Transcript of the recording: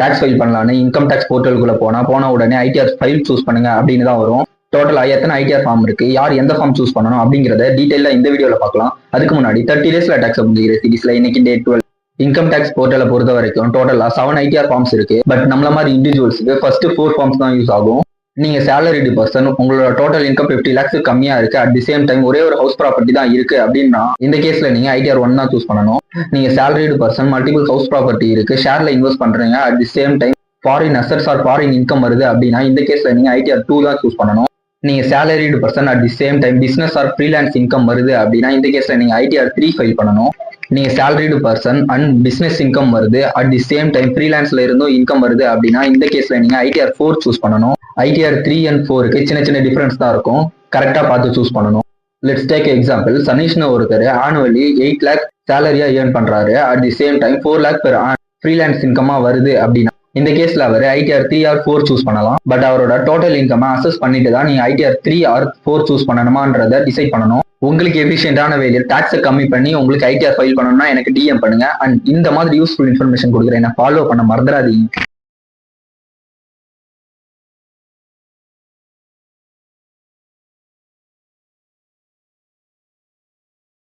Tax file பண்ணலான்னு income tax போர்ட்டலுக்குள்ள போன உடனே ஐடிஆர் ஃபைல் சூஸ் பண்ணுங்க அப்படின்னு தான் வரும். டோட்டலா எத்தனை ஐடிஆர் ஃபார்ம் இருக்கு, யார் எந்த ஃபார்ம் சூஸ் பண்ணணும் அப்படிங்கறத டீடைலா இந்த வீடியோல பார்க்கலாம். அதுக்கு முன்னாடி 30 daysல டாக்ஸ் முடிக்கிற சீரிஸ்ல இன்னைக்கு டே 12 இன்கம் டாக்ஸ் போர்ட்டலை பொறுத்த வரைக்கும் டோட்டலா 7 ஐடிஆர் ஃபார்ம்ஸ் இருக்கு. பட் நம்மள மாதிரி இண்டிவிஜுவல்ஸுக்கு ஃபர்ஸ்ட் 4 ஃபார்ம்ஸ் தான் யூஸ் ஆகும். நீங்க சேலரிடு பர்சன், உங்களோட டோட்டல் இன்கம் 50 lakhs கம்மியா இருக்கு, அட் தி சேம் டைம் ஒரே ஒரு ஹவுஸ் ப்ராப்பர்ட்டி தான் இருக்கு அப்படின்னா இந்த கேஸ்ல நீங்க ஐடிஆர் 1 தான் சூஸ் பண்ணணும். நீங்க salaried person, multiple house property இருக்கு, ஷேர்ல இன்வெஸ்ட் பண்றீங்க, at the same time foreign assets or foreign income வருது அப்படின்னா இந்த கேஸ்ல நீங்க ஐடிஆர் 2 தான் சூஸ் பண்ணணும். நீங்க salaried person, at the same time business or freelance income வருது அப்படின்னா இந்த கேஸ்ல நீங்க ஐடிஆர் 3 ஃபைல் பண்ணணும். நீங்க salaried person and business income வருது, அட் தி சேம் டைம் ஃப்ரீலான்ஸ்ல இருந்தும் இன்கம் வருது அப்படின்னா இந்த கேஸ்ல நீங்க ஐடிஆர் 4 சூஸ் பண்ணணும். ஐடிஆர் 3 and 4க்கு சின்ன டிஃபரன்ஸ் தான் இருக்கும், கரெக்டா பார்த்து சூஸ் பண்ணணும். Let's take example. சனீஷ்னு ஒருத்தர் ஆனுவலி 8 lakh சேலரியா ஏர்ன் பண்றாரு, at the same time 4 lakh per freelance இன்கமா வருது அப்படின்னா இந்த கேஸ்ல அவர் ஐடிஆர் 3 or 4 சூஸ் பண்ணலாம். பட் அவரோட டோட்டல் இன்கம் அசஸ் பண்ணிட்டு தான் நீங்க ஐடிஆர் 3 or 4 சூஸ் பண்ணணுமான்றத டிசைட் பண்ணணும். உங்களுக்கு எஃபிஷியன்டான வேலையில் டாக்ஸை கம்மி பண்ணி உங்களுக்கு ஐடிஆர் ஃபைல் பண்ணணும்னா எனக்கு டிஎம் பண்ணுங்க. அண்ட் இந்த மாதிரி யூஸ்ஃபுல் இன்ஃபர்மேஷன் கொடுக்குறேன், என்ன ஃபாலோ பண்ண மறந்துடாதீங்க.